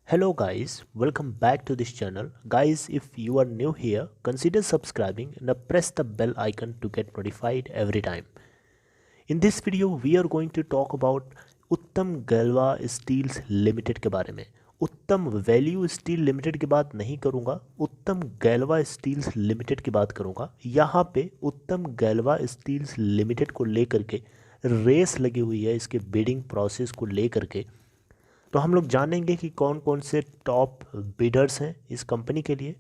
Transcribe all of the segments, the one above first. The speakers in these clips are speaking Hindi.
Hello guys, welcome back to this channel. Guys, if you are new here, consider subscribing and press the bell icon to get notified every time. In this video, we are going to talk about उत्तम गैल्वा स्टील्स लिमिटेड के बारे में। उत्तम वैल्यू स्टील लिमिटेड की बात नहीं करूंगा, उत्तम गैल्वा स्टील्स लिमिटेड की बात करूंगा। यहाँ पे उत्तम गैल्वा स्टील्स लिमिटेड को लेकर के रेस लगी हुई है, इसके बिडिंग प्रोसेस को लेकर के। तो हम लोग जानेंगे कि कौन कौन से टॉप बिडर्स हैं इस कंपनी के लिए,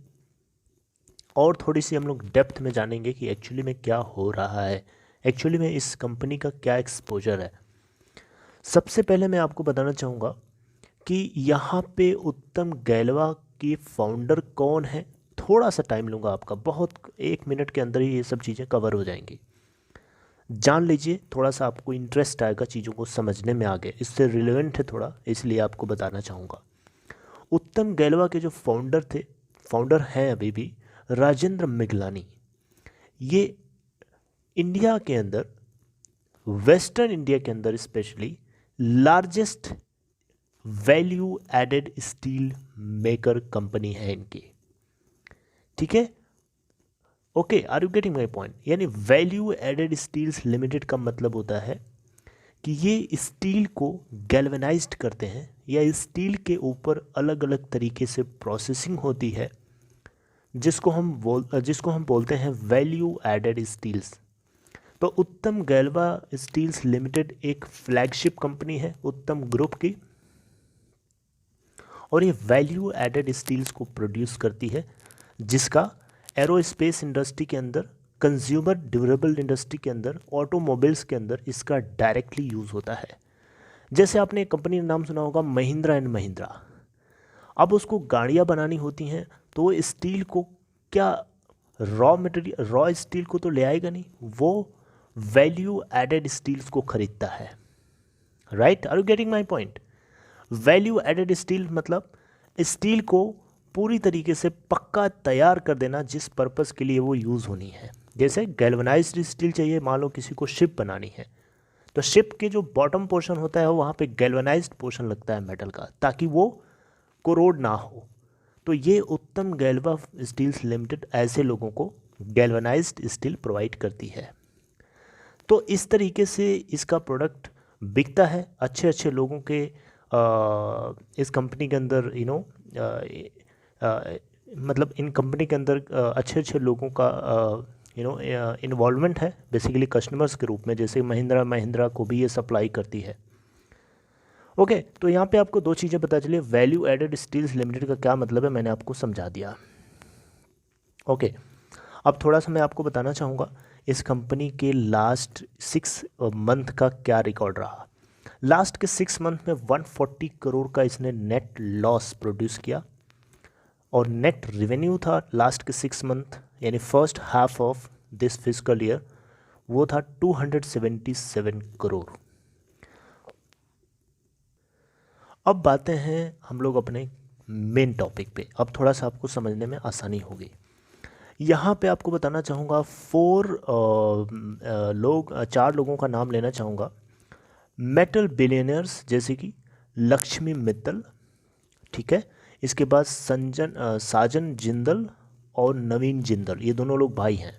और थोड़ी सी हम लोग डेप्थ में जानेंगे कि एक्चुअली में क्या हो रहा है, एक्चुअली में इस कंपनी का क्या एक्सपोजर है। सबसे पहले मैं आपको बताना चाहूँगा कि यहाँ पे उत्तम गैल्वा की फाउंडर कौन है। थोड़ा सा टाइम लूँगा आपका, बहुत 1 मिनट के अंदर ही ये सब चीज़ें कवर हो जाएंगी। जान लीजिए, थोड़ा सा आपको इंटरेस्ट आएगा चीज़ों को समझने में आगे, इससे रिलेवेंट है थोड़ा, इसलिए आपको बताना चाहूँगा। उत्तम गैल्वा के जो फाउंडर हैं अभी भी, राजेंद्र मिगलानी। ये इंडिया के अंदर, वेस्टर्न इंडिया के अंदर specially largest value added steel maker company है इनकी। ठीक है, okay, are you getting my point. यानी वैल्यू एडेड स्टील्स लिमिटेड का मतलब होता है कि ये स्टील को गैल्वेनाइज्ड करते हैं, या स्टील के ऊपर अलग अलग तरीके से प्रोसेसिंग होती है, जिसको हम बोलते हैं वैल्यू एडेड स्टील्स। तो उत्तम गैल्वा स्टील्स लिमिटेड एक फ्लैगशिप कंपनी है उत्तम ग्रुप की, और ये वैल्यू एडेड स्टील्स को प्रोड्यूस करती है, जिसका एरोस्पेस इंडस्ट्री के अंदर, कंज्यूमर ड्यूरेबल इंडस्ट्री के अंदर, ऑटोमोबाइल्स के अंदर इसका डायरेक्टली यूज़ होता है। जैसे आपने एक कंपनी का नाम सुना होगा, महिंद्रा एंड महिंद्रा। अब उसको गाड़ियाँ बनानी होती हैं, तो वो स्टील को क्या रॉ स्टील को तो ले आएगा नहीं, वो वैल्यू एडेड स्टील्स को खरीदता है। Right, are you getting my point. Value added steel मतलब स्टील को पूरी तरीके से पक्का तैयार कर देना, जिस पर्पस के लिए वो यूज़ होनी है। जैसे गैल्वनाइज्ड स्टील चाहिए, मान लो किसी को शिप बनानी है, तो शिप के जो बॉटम पोर्शन होता है वहाँ पे गैल्वनाइज्ड पोर्शन लगता है मेटल का, ताकि वो कोरोड ना हो। तो ये उत्तम गैल्वा स्टील्स लिमिटेड ऐसे लोगों को गैल्वनाइज्ड स्टील प्रोवाइड करती है। तो इस तरीके से इसका प्रोडक्ट बिकता है अच्छे अच्छे लोगों के इस कंपनी के अंदर, मतलब इन कंपनी के अंदर अच्छे अच्छे लोगों का इन्वॉल्वमेंट है, बेसिकली कस्टमर्स के रूप में। जैसे महिंद्रा को भी ये सप्लाई करती है। ओके, तो यहाँ पे आपको 2 चीज़ें पता चली। वैल्यू एडेड स्टील्स लिमिटेड का क्या मतलब है, मैंने आपको समझा दिया। ओके, अब थोड़ा सा मैं आपको बताना चाहूँगा इस कंपनी के लास्ट 6 मंथ का क्या रिकॉर्ड रहा। लास्ट के 6 मंथ में 140 करोड़ का इसने नेट लॉस प्रोड्यूस किया, और नेट रेवेन्यू था लास्ट के 6 मंथ, यानी first half of this physical year, वो था 277 करोड़। अब बातें हैं हम लोग अपने मेन टॉपिक पे। अब थोड़ा सा आपको समझने में आसानी होगी। यहाँ पे आपको बताना चाहूँगा 4 लोगों का नाम लेना चाहूँगा, मेटल बिलियनर्स, जैसे कि लक्ष्मी मित्तल। ठीक है, इसके बाद साजन जिंदल और नवीन जिंदल, ये दोनों लोग भाई हैं।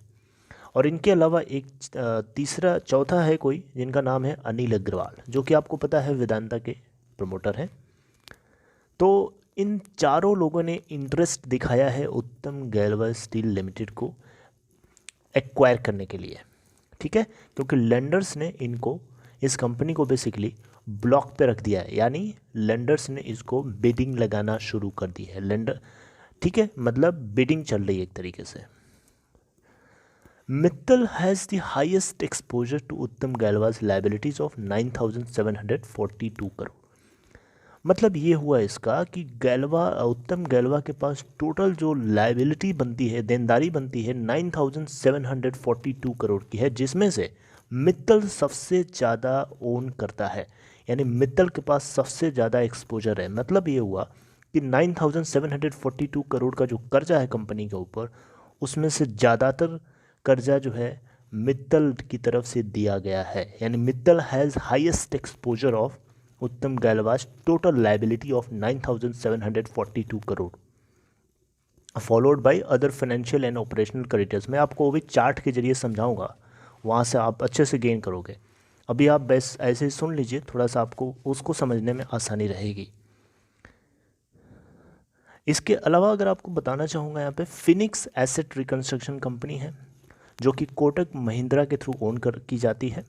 और इनके अलावा एक चौथा है कोई, जिनका नाम है अनिल अग्रवाल, जो कि आपको पता है वेदांता के प्रमोटर हैं। तो इन चारों लोगों ने इंटरेस्ट दिखाया है उत्तम गैल्वा स्टील लिमिटेड को एक्वायर करने के लिए। ठीक है, क्योंकि लेंडर्स ने इनको, इस कंपनी को बेसिकली ब्लॉक पे रख दिया है, यानी लेंडर्स ने इसको बिडिंग लगाना शुरू कर दी है। लेंडर, ठीक है, मतलब बिडिंग चल रही है एक तरीके से। Mittal has the highest exposure to Uttam Galva's liabilities of 9,742 crore. मतलब ये हुआ इसका कि उत्तम गैल्वा के पास टोटल जो लाइबिलिटी बनती है, देनदारी बनती है, 9,742 करोड़ की है, जिसमें से मित्तल सबसे ज़्यादा ओन करता है। यानी मित्तल के पास सबसे ज़्यादा एक्सपोजर है। मतलब ये हुआ कि 9,742 करोड़ का जो कर्जा है कंपनी के ऊपर, उसमें से ज़्यादातर कर्जा जो है मित्तल की तरफ से दिया गया है। यानी Mittal has highest exposure of Uttam Galva's total liability of 9,742 crore, followed by other financial and operational creditors. मैं आपको वो भी चार्ट के जरिए समझाऊंगा, वहाँ से आप अच्छे से गेन करोगे। अभी आप बस ऐसे ही सुन लीजिए, थोड़ा सा आपको उसको समझने में आसानी रहेगी। इसके अलावा अगर आपको बताना चाहूँगा, यहाँ पे फिनिक्स एसेट रिकंस्ट्रक्शन कंपनी है जो कि कोटक महिंद्रा के थ्रू ओन की जाती है।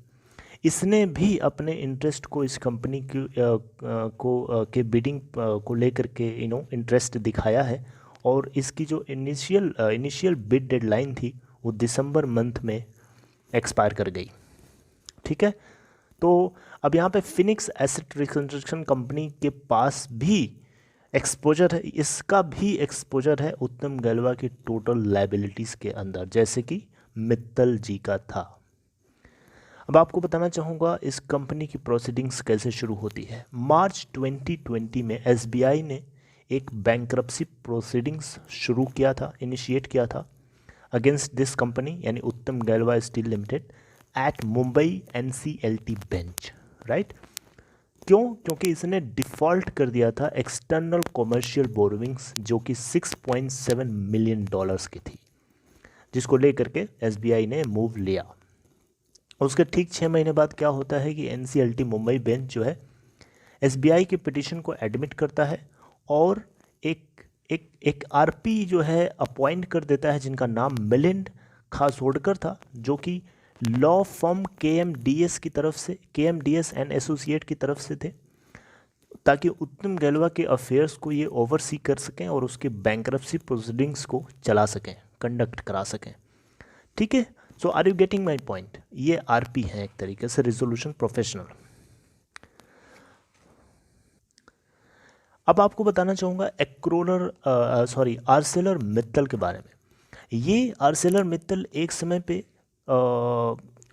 इसने भी अपने इंटरेस्ट को इस कंपनी के बिडिंग को लेकर के इंटरेस्ट दिखाया है, और इसकी जो इनिशियल बिड डेडलाइन थी वो दिसंबर मंथ में एक्सपायर कर गई। ठीक है, तो अब यहाँ पे फिनिक्स एसेट रिकंस्ट्रक्शन कंपनी के पास भी एक्सपोजर है, इसका भी एक्सपोजर है उत्तम गैलवा की टोटल लाइबिलिटीज़ के अंदर, जैसे कि मित्तल जी का था। अब आपको बताना चाहूँगा इस कंपनी की प्रोसीडिंग्स कैसे शुरू होती है। मार्च 2020 में एसबीआई ने एक बैंक्रप्सी प्रोसीडिंग्स शुरू किया था, इनिशिएट किया था अगेंस्ट दिस कंपनी यानी Uttam Galva Steel Limited at Mumbai NCLT bench, right. क्यों? क्योंकि इसने डिफ़ॉल्ट कर दिया था एक्सटर्नल कॉमर्शियल बोरोविंग्स जो कि $6.7 मिलियन की थी, जिसको लेकर के एसबीआई ने मूव लिया। उसके ठीक 6 महीने बाद क्या होता है कि एनसीएलटी मुंबई बेंच जो है एसबीआई के पिटीशन को एडमिट करता है और एक आरपी जो है अपॉइंट कर देता है, जिनका नाम मिलिंद खासोडकर था, जो कि लॉ फर्म केएमडीएस की तरफ से, केएमडीएस एंड एसोसिएट की तरफ से थे, ताकि उत्तम गैलवा के अफेयर्स को ये ओवरसी कर सकें और उसके बैंक्रप्सी प्रोसीडिंग्स को चला सकें, कंडक्ट करा सकें। ठीक है, so are you getting my point. ये आरपी है एक तरीके से, रिजोल्यूशन प्रोफेशनल। अब आपको बताना चाहूँगा आर्सेलर मित्तल के बारे में। ये आर्सेलर मित्तल एक समय पे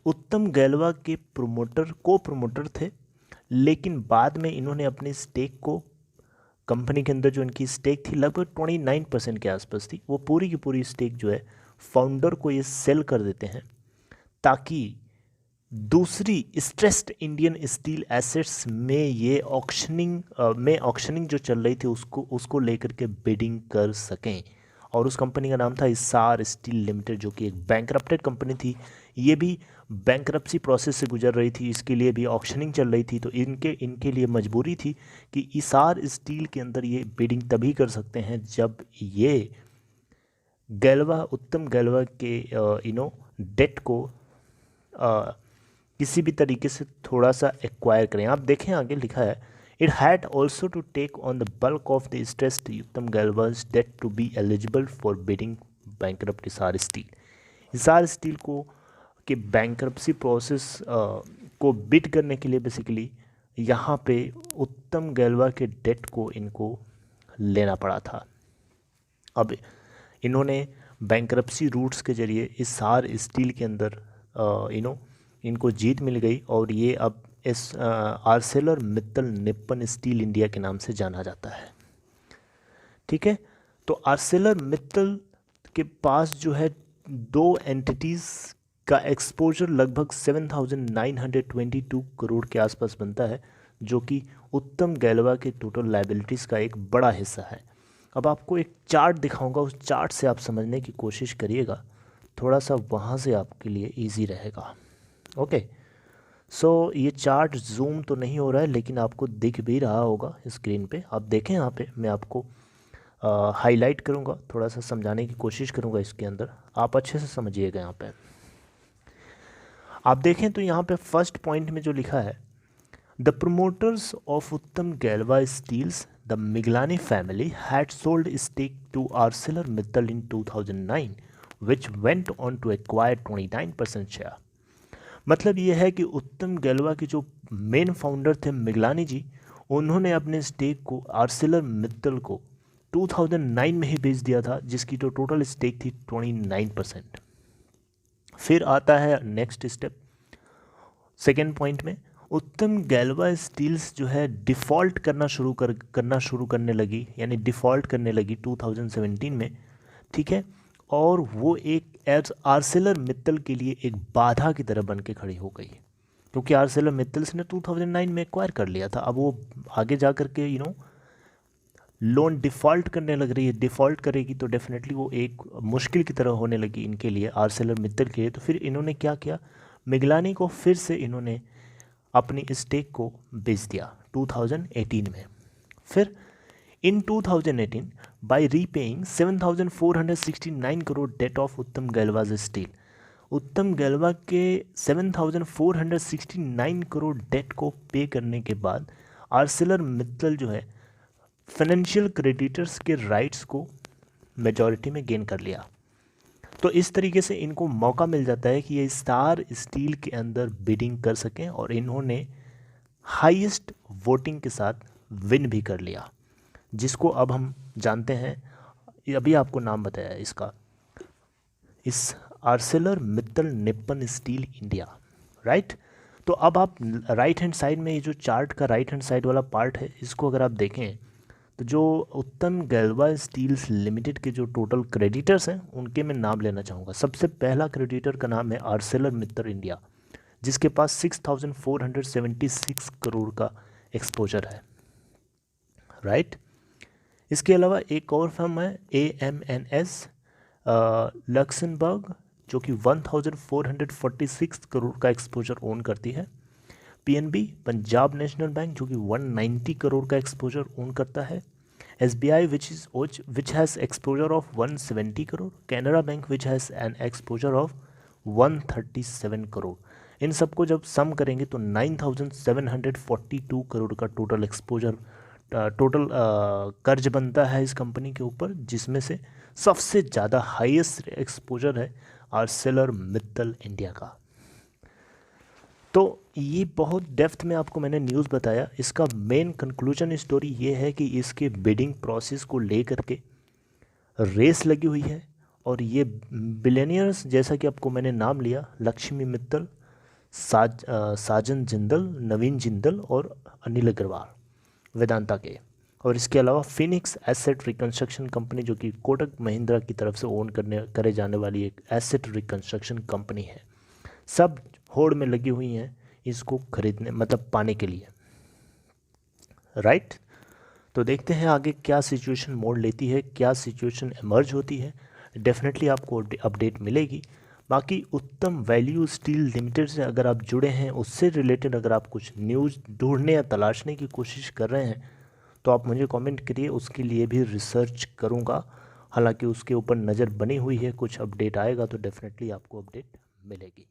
उत्तम गैलवा के को प्रोमोटर थे, लेकिन बाद में इन्होंने अपनी स्टेक को, कंपनी के अंदर जो इनकी स्टेक थी लगभग 29% के आसपास थी, वो पूरी की पूरी स्टेक जो है फाउंडर को ये सेल कर देते हैं, ताकि दूसरी स्ट्रेस्ड इंडियन स्टील एसेट्स में ये ऑक्शनिंग जो चल रही थी उसको लेकर के बिडिंग कर सकें। और उस कंपनी का नाम था हिसार स्टील लिमिटेड, जो कि एक बैंकरप्टेड कंपनी थी। ये भी बैंकरप्सी प्रोसेस से गुजर रही थी, इसके लिए भी ऑक्शनिंग चल रही थी, तो इनके लिए मजबूरी थी कि हिसार स्टील के अंदर ये बिडिंग तभी कर सकते हैं जब ये उत्तम गैलवा के डेट को किसी भी तरीके से थोड़ा सा एक्वायर करें। आप देखें आगे लिखा है, it had also to take on the bulk of the stressed Uttam Galva's debt to be eligible for bidding bankrupt Hisar Steel. Hisar Steel को के बैंकरप्सी प्रोसेस को बिड करने के लिए बेसिकली यहाँ पे उत्तम गैलवा के डेट को इनको लेना पड़ा था। अब इन्होंने बैंकरप्सी रूट्स के जरिए हिसार स्टील के अंदर इनको जीत मिल गई, और ये अब इस Arcelor Mittal Nippon steel India के नाम से जाना जाता है। ठीक है, तो आर्सेलर मित्तल के पास जो है 2 एंटिटीज़ का एक्सपोजर लगभग 7,922 करोड़ के आसपास बनता है, जो कि उत्तम गैलवा के टोटल लाइबिलिटीज़ का एक बड़ा हिस्सा है। अब आपको एक चार्ट दिखाऊंगा, उस चार्ट से आप समझने की कोशिश करिएगा, थोड़ा सा वहाँ से आपके लिए इजी रहेगा। ओके, सो ये चार्ट जूम तो नहीं हो रहा है, लेकिन आपको दिख भी रहा होगा स्क्रीन पे। आप देखें, यहाँ पे मैं आपको हाईलाइट करूँगा, थोड़ा सा समझाने की कोशिश करूँगा इसके अंदर, आप अच्छे से समझिएगा। यहाँ पे आप देखें तो यहाँ पे फर्स्ट पॉइंट में जो लिखा है, the promoters of Uttam Galva Steels the Miglani family had sold stake to Arcelor Mittal in 2009 which went on to acquire 29% share. मतलब ये है कि उत्तम गैलवा के जो मेन फाउंडर थे मिगलानी जी, उन्होंने अपने स्टेक को आर्सेलर मित्तल को 2009 में ही बेच दिया था, जिसकी तो टोटल स्टेक थी 29%। फिर आता है नेक्स्ट स्टेप, सेकेंड पॉइंट में उत्तम गैलवा स्टील्स जो है डिफ़ॉल्ट करना शुरू करने लगी, यानी डिफ़ॉल्ट करने लगी 2017 में। ठीक है, और वो एक आर्सेलर मित्तल के लिए एक बाधा की तरह बन के खड़ी हो गई। क्योंकि आर्सेलर मित्तल्स ने 2009 में एक्वायर कर लिया था। अब वो आगे जा कर के लोन डिफ़ॉल्ट करने लग रही है, डिफ़ॉल्ट करेगी तो डेफिनेटली वो एक मुश्किल की तरह होने लगी इनके लिए, आर्सेलर मित्तल के लिए। तो फिर इन्होंने क्या किया, मिगलानी को फिर से इन्होंने अपनी स्टेक को बेच दिया 2018 में। फिर in 2018 by repaying 7,469 crore debt of Uttam Galva's steel, उत्तम गैलवा के 7,469 करोड़ डेट को पे करने के बाद आर्सेलर मित्तल जो है फाइनेंशियल क्रेडिटर्स के राइट्स को मेजॉरिटी में गेन कर लिया। तो इस तरीके से इनको मौका मिल जाता है कि ये स्टार स्टील के अंदर बिडिंग कर सकें, और इन्होंने हाईएस्ट वोटिंग के साथ विन भी कर लिया, जिसको अब हम जानते हैं, अभी आपको नाम बताया इसका, इस Arcelor Mittal Nippon steel India, right. तो अब आप राइट हैंड साइड में ये जो चार्ट का राइट हैंड साइड वाला पार्ट है, इसको अगर आप देखें तो जो उत्तम गैलवा स्टील्स लिमिटेड के जो टोटल क्रेडिटर्स हैं उनके मैं नाम लेना चाहूँगा। सबसे पहला क्रेडिटर का नाम है आर्सेलर मित्तल इंडिया, जिसके पास 6,476 करोड़ का एक्सपोजर है, राइट। इसके अलावा एक और फर्म है AMNS लक्समबर्ग, जो कि 1,446 करोड़ का एक्सपोजर ओन करती है। PNB पंजाब नेशनल बैंक, जो कि 190 करोड़ का एक्सपोजर ओन करता है। SBI which has exposure of 170 crore. Canara bank which has an exposure of 137 crore. इन सबको जब सम करेंगे तो 9,742 करोड़ का टोटल एक्सपोजर, टोटल कर्ज बनता है इस कंपनी के ऊपर, जिसमें से सबसे ज़्यादा हाईएस्ट एक्सपोजर है आर्सेलर मित्तल इंडिया का। तो ये बहुत डेप्थ में आपको मैंने न्यूज़ बताया। इसका मेन कंक्लूजन स्टोरी ये है कि इसके बिडिंग प्रोसेस को लेकर के रेस लगी हुई है, और ये बिलियनियर्स, जैसा कि आपको मैंने नाम लिया, लक्ष्मी मित्तल, साजन जिंदल, नवीन जिंदल और अनिल अग्रवाल वेदांता के, और इसके अलावा फिनिक्स एसेट रिकंस्ट्रक्शन कंपनी, जो कि कोटक महिंद्रा की तरफ से ओन करे जाने वाली एक एसेट रिकंस्ट्रक्शन कंपनी है। सब होड़ में लगी हुई हैं इसको खरीदने, मतलब पाने के लिए, राइट। तो देखते हैं आगे क्या सिचुएशन मोड़ लेती है, क्या सिचुएशन इमर्ज होती है। डेफिनेटली आपको अपडेट मिलेगी। बाकी उत्तम वैल्यू स्टील लिमिटेड से अगर आप जुड़े हैं, उससे रिलेटेड अगर आप कुछ न्यूज़ ढूंढने या तलाशने की कोशिश कर रहे हैं, तो आप मुझे कमेंट करिए, उसके लिए भी रिसर्च करूँगा। हालांकि उसके ऊपर नज़र बनी हुई है, कुछ अपडेट आएगा तो डेफिनेटली आपको अपडेट मिलेगी।